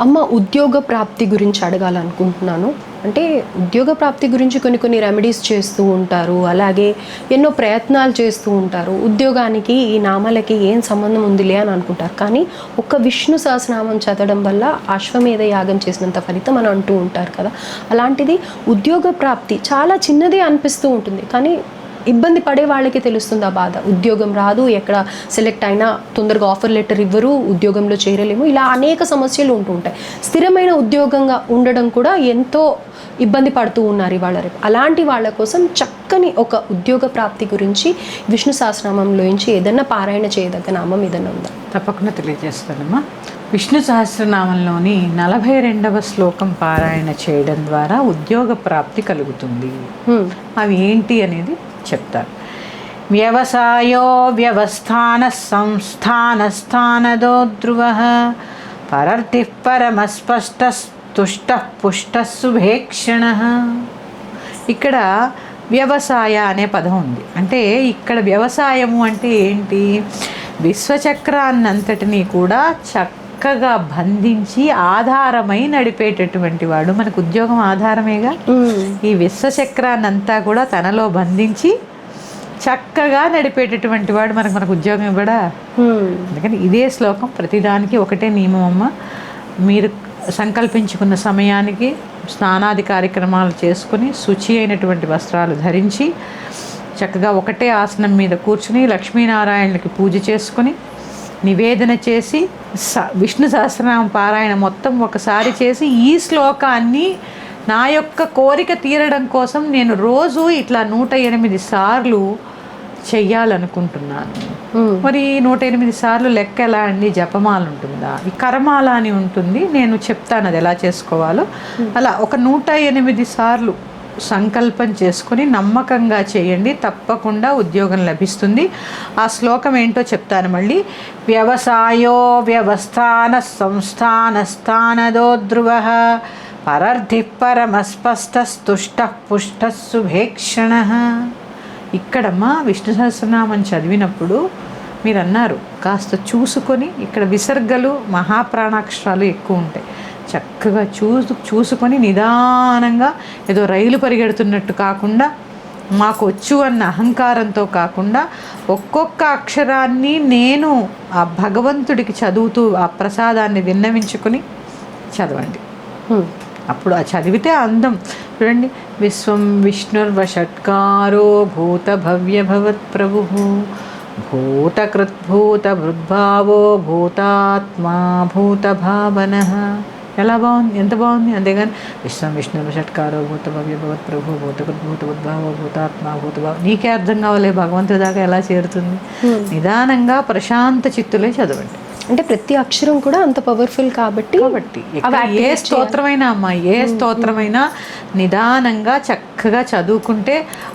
అమ్మ ఉద్యోగ ప్రాప్తి గురించి అడగాలనుకుంటున్నాను. అంటే ఉద్యోగ ప్రాప్తి గురించి కొన్ని రెమెడీస్ చేస్తూ ఉంటారు. అలాగే ఎన్నో ప్రయత్నాలు చేస్తూ ఉంటారు. ఉద్యోగానికి ఈ నామాలకి ఏం సంబంధం ఉందిలే అని అనుకుంటారు. కానీ ఒక్క విష్ణు సహస్రనామం చదవడం వల్ల అశ్వమేధ యాగం చేసినంత ఫలితం అని అంటూ ఉంటారు కదా. అలాంటిది ఉద్యోగ ప్రాప్తి చాలా చిన్నదే అనిపిస్తూ ఉంటుంది. కానీ ఇబ్బంది పడే వాళ్ళకి తెలుస్తుంది ఆ బాధ. ఉద్యోగం రాదు, ఎక్కడ సెలెక్ట్ అయినా తొందరగా ఆఫర్ లెటర్ ఇవ్వరు, ఉద్యోగంలో చేరలేము, ఇలా అనేక సమస్యలు ఉంటూ ఉంటాయి. స్థిరమైన ఉద్యోగంగా ఉండడం కూడా ఎంతో ఇబ్బంది పడుతూ ఉన్నారు ఇవాళ రేపు. అలాంటి వాళ్ళ కోసం చక్కని ఒక ఉద్యోగ ప్రాప్తి గురించి విష్ణు సహస్రనామంలోంచి ఏదన్నా పారాయణ చేయదగ్గ నామం ఏదన్నా ఉందా? తప్పకుండా తెలియజేస్తానమ్మా. విష్ణు సహస్రనామంలోని 42వ శ్లోకం పారాయణ చేయడం ద్వారా ఉద్యోగ ప్రాప్తి కలుగుతుంది. అవి ఏంటి అనేది చెప్తారు. వ్యవసాయో వ్యవస్థాన సంస్థానస్థానదో ధ్రువ పరర్తి పరమస్పష్ట తుష్ట పుష్ట శుభేక్షణ. ఇక్కడ వ్యవసాయ అనే పదం ఉంది. అంటే ఇక్కడ వ్యవసాయము అంటే ఏంటి? విశ్వచక్రాన్నంతటినీ కూడా చక్కగా బంధించి ఆధారమై నడిపేటటువంటి వాడు. మనకు ఉద్యోగం ఆధారమేగా. ఈ విశ్వచక్రాన్నంతా కూడా తనలో బంధించి చక్కగా నడిపేటటువంటి వాడు మనకు ఉద్యోగం ఇవ్వడా? అందుకని ఇదే శ్లోకం ప్రతిదానికి ఒకటే నియమం అమ్మ. మీరు సంకల్పించుకున్న సమయానికి స్నానాది కార్యక్రమాలు చేసుకుని శుచి అయినటువంటి వస్త్రాలు ధరించి చక్కగా ఒకటే ఆసనం మీద కూర్చుని లక్ష్మీనారాయణులకి పూజ చేసుకుని నివేదన చేసి విష్ణు సహస్రనామ పారాయణ మొత్తం ఒకసారి చేసి ఈ శ్లోకాన్ని నా యొక్క కోరిక తీరడం కోసం నేను రోజు ఇట్లా 108 సార్లు చెయ్యాలనుకుంటున్నాను. మరి 108 సార్లు లెక్క ఎలా అండి? జపమాల ఉంటుందా? ఈ కరమాల అని ఉంటుంది, నేను చెప్తాను అది ఎలా చేసుకోవాలో. అలా ఒక 108 సార్లు సంకల్పం చేసుకుని నమ్మకంగా చేయండి, తప్పకుండా ఉద్యోగం లభిస్తుంది. ఆ శ్లోకం ఏంటో చెప్తాను మళ్ళీ. వ్యవసాయో వ్యవస్థాన సంస్థానస్థానదో ధ్రువ పరర్ధి పరమస్పష్ట తుష్ట పుష్ట శుభేక్షణ. ఇక్కడమ్మా విష్ణు సహస్రనామం చదివినప్పుడు మీరు అన్నారు కాస్త చూసుకొని, ఇక్కడ విసర్గలు మహాప్రాణాక్షరాలు ఎక్కువ ఉంటాయి. చక్కగా చూసుకొని నిదానంగా ఏదో రైలు పరిగెడుతున్నట్టు కాకుండా, మాకు వచ్చు అన్న అహంకారంతో కాకుండా ఒక్కొక్క అక్షరాన్ని నేను ఆ భగవంతుడికి చదువుతూ ఆ ప్రసాదాన్ని విన్నవించుకొని చదవండి. అప్పుడు ఆ చదివితే అందం. చూడండి, విశ్వం విష్ణుర్వషట్కారో భూత భవ్య భవత్ ప్రభు భూతకృద్భూత భృద్భావో భూతాత్మా భూత భావన. ఎలా బాగుంది, ఎంత బాగుంది. అంతేగాని విశ్వం విష్ణుర్వషట్కారో భూత భవ్య భవత్ ప్రభు భూతకృద్భూత భృద్భావో భూతాత్మా భూత భావ. నీకే అర్థం కావాలి భగవంతుడి దాకా ఎలా చేరుతుంది? నిదానంగా ప్రశాంత చిత్తులే చదవండి. అంటే ప్రతి అక్షరం కూడా అంత పవర్ఫుల్ కాబట్టి ఏ స్తోత్రమైనా అమ్మా, ఏ స్తోత్రమైనా నిదానంగా చక్కగా చదువుకుంటే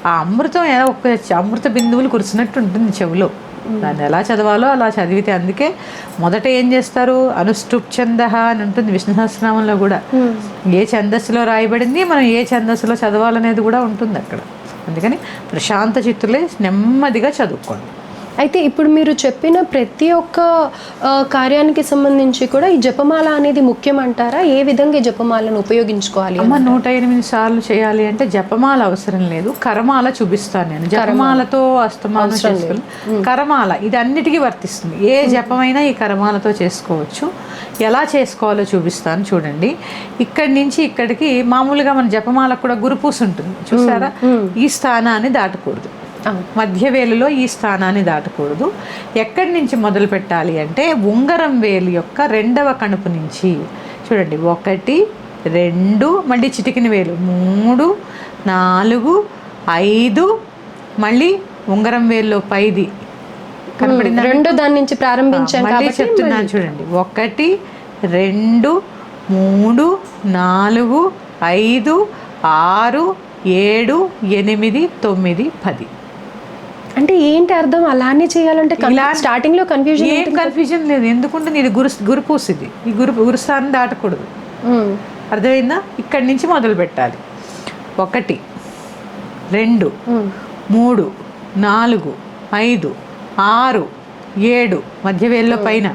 ఆ అమృతం ఒక అమృత బిందువులు కురిసినట్టు ఉంటుంది చెవిలో. దాన్ని ఎలా చదవాలో అలా చదివితే. అందుకే మొదట ఏం చేస్తారు, అనుష్ఠుప్ ఛంద అని ఉంటుంది విష్ణు సహస్రనామంలో కూడా. ఏ ఛందస్సులో రాయబడింది, మనం ఏ ఛందస్సులో చదవాలనేది కూడా ఉంటుంది అక్కడ. అందుకని ప్రశాంత చిత్తులే నెమ్మదిగా చదువుకోండి. అయితే ఇప్పుడు మీరు చెప్పిన ప్రతి ఒక్క కార్యానికి సంబంధించి కూడా ఈ జపమాల అనేది ముఖ్యం అంటారా? ఏ విధంగా ఈ జపమాలను ఉపయోగించుకోవాలి? అమ్మ 108 సార్లు చేయాలి అంటే జపమాల అవసరం లేదు, కరమాల చూపిస్తాను నేను. జపమాలతో అస్తమానం చేసుకోవాలి, కరమాల ఇది అన్నిటికీ వర్తిస్తుంది. ఏ జపమైనా ఈ కరమాలతో చేసుకోవచ్చు. ఎలా చేసుకోవాలో చూపిస్తాను చూడండి. ఇక్కడి నుంచి ఇక్కడికి మామూలుగా మన జపమాలకు కూడా గురుపూస ఉంటుంది చూసారా? ఈ స్థానాన్ని దాటకూడదు, మధ్య వేలులో ఈ స్థానాన్ని దాటకూడదు. ఎక్కడి నుంచి మొదలు పెట్టాలి అంటే ఉంగరం వేలు యొక్క 2వ కణుపు నుంచి చూడండి. 1 2 మళ్ళీ చిటికిన వేలు 3 4 5 మళ్ళీ ఉంగరం వేలులో పైది కనపడింది. 2 దాని నుంచి ప్రారంభించాను మళ్ళీ చెప్తున్నాను చూడండి. 1 2 3 4 5 6 7 8 9 10. అంటే ఏంటి అర్థం? అలానే చేయాలంటే స్టార్టింగ్ లో కన్ఫ్యూజన్ లేదు. ఎందుకుంటే ఇది గురుపూస, ఇది ఈ గురుస్థానం దాటకూడదు. అర్థమైందా? ఇక్కడి నుంచి మొదలు పెట్టాలి. 1 2 3 4 5 6 7 మధ్య వేల్లో పైన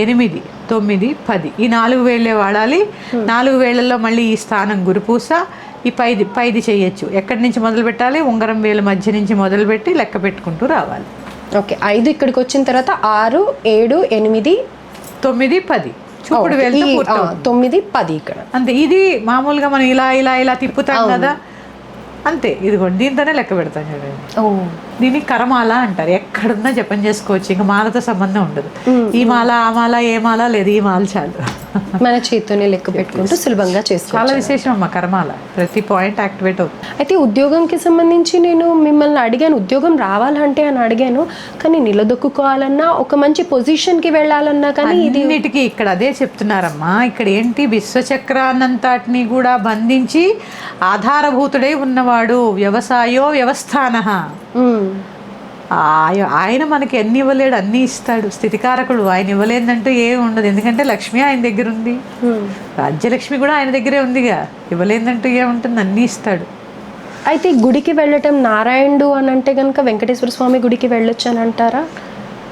8 9, 10 ఈ 4 వేళ్ళే వాడాలి. 4 వేళ్ళల్లో మళ్ళీ ఈ స్థానం గురుపూస, ఈ పైది చేయొచ్చు. ఎక్కడి నుంచి మొదలు పెట్టాలి? ఉంగరం వేలు మధ్య నుంచి మొదలుపెట్టి లెక్క పెట్టుకుంటూ రావాలి. ఓకే, 5 ఇక్కడికి వచ్చిన తర్వాత 6, 7, 8, 9, 10 చూపుడు వేలుతో పూర్తవుతుంది. 9, 10 ఇక్కడ అంతే. ఇది మామూలుగా మనం ఇలా ఇలా ఇలా తిప్పుతాం కదా, అంతే. ఇదిగోండి, దీంతోనే లెక్క పెడతాం చూడండి. దీన్ని కరమాల అంటారు. ఎక్కడున్నా జపం చేసుకోవచ్చు, ఇంకా మాలతో సంబంధం ఉండదు. ఈ మాల ఆ మాల ఏ మాల లేదు, ఈ మాల చాలు. మన చేతితోనే లెక్క పెట్టుకుంటూ సులభంగా చేసుకోవచ్చు. చాలా విశేషం అమ్మ కరమాల. ప్రతి పాయింట్ యాక్టివేట్ అవుతుంది. అయితే ఉద్యోగంకి సంబంధించి నేను మిమ్మల్ని అడిగాను, ఉద్యోగం రావాలంటే అని అడిగాను. కానీ నిలదొక్కుకోవాలన్నా, ఒక మంచి పొజిషన్కి వెళ్ళాలన్నా కానీ ఇన్నిటికీ ఇక్కడ అదే చెప్తున్నారమ్మా. ఇక్కడ ఏంటి, విశ్వచక్రాన్నంతటిని కూడా బంధించి ఆధారభూతుడై ఉన్నవాడు వ్యవసాయో వ్యవస్థానః. ఆయన మనకి ఎన్ని ఇవ్వలేడు, అన్నీ ఇస్తాడు. స్థితికారకుడు. ఆయన ఇవ్వలేదంటూ ఏమి ఉండదు. ఎందుకంటే లక్ష్మి ఆయన దగ్గర ఉంది, రాజ్యలక్ష్మి కూడా ఆయన దగ్గరే ఉందిగా. ఇవ్వలేదంటూ ఏముంటుంది, అన్నీ ఇస్తాడు. అయితే గుడికి వెళ్ళటం నారాయణుడు అని అంటే కనుక వెంకటేశ్వర స్వామి గుడికి వెళ్ళొచ్చు అని అంటారా?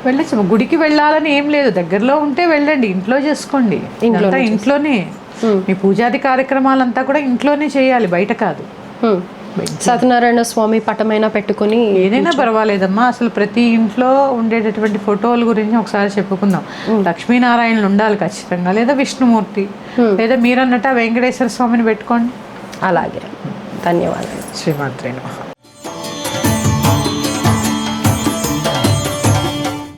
వెళ్ళచ్చు. గుడికి వెళ్ళాలని ఏం లేదు, దగ్గరలో ఉంటే వెళ్ళండి. ఇంట్లో చేసుకోండి. ఇంట్లోనే మీ పూజాది కార్యక్రమాలంతా కూడా ఇంట్లోనే చేయాలి, బయట కాదు. సత్యనారాయణ స్వామి పటమైనా పెట్టుకుని ఏదైనా పర్వాలేదమ్మా. అసలు ప్రతి ఇంట్లో ఉండేటటువంటి ఫోటోల గురించి ఒకసారి చెప్పుకుందాం. లక్ష్మీనారాయణలు ఉండాలి ఖచ్చితంగా, లేదా విష్ణుమూర్తి, లేదా మీరన్నట్టు వెంకటేశ్వర స్వామిని పెట్టుకోండి. అలాగే. ధన్యవాదాలు. శ్రీమాత్రే నమః.